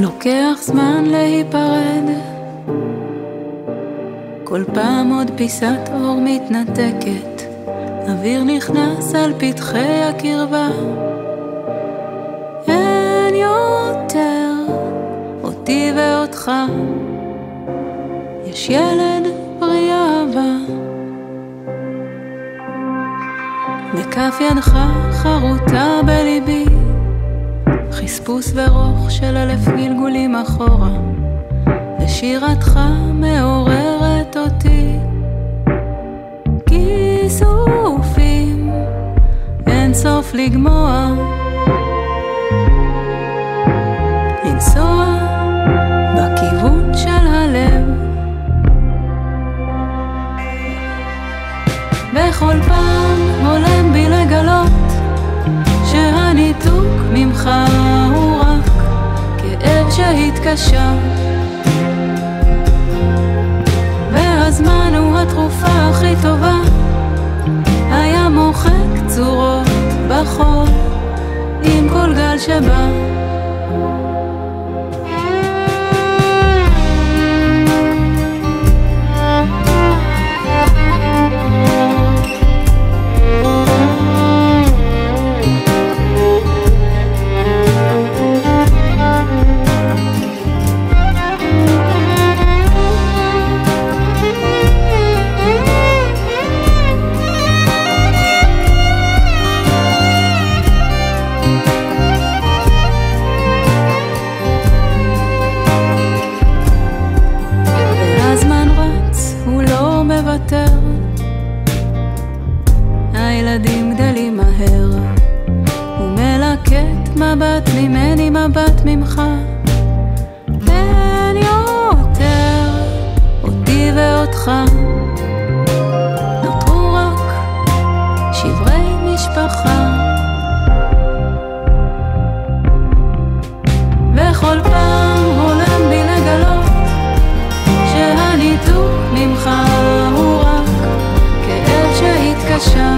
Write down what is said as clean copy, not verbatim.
לוקח זמן להיפרד, כל פעם עוד פיסת אור מתנתקת, אוויר נכנס על פתחי הקרבה. אין יותר אותי ואותך, יש ילד פרי אהבה. בכף ידך חרוטה בליבי, חספוס ורוך של 1000 גלגולים אחורה, ושירתך מעוררת אותי. כיסופים אין סוף לגמוע, לנסוע בכיוון של הלב. בכל פעם עולם בי לגלות שהניתוק ממך הוא רק כאב שהתקשר, והזמן הוא התרופה הכי טובה. היה מוחק צורות בחול עם כל גל שבא. הילדים גדלים מהר, הוא מלקט מבט ממני מבט ממך. אין יותר אותי ואותך, נותרו רק שברי משפחה. בכל פעם עולם בי לגלות שהניתוק ממך הוא רק כאב שהתקשר,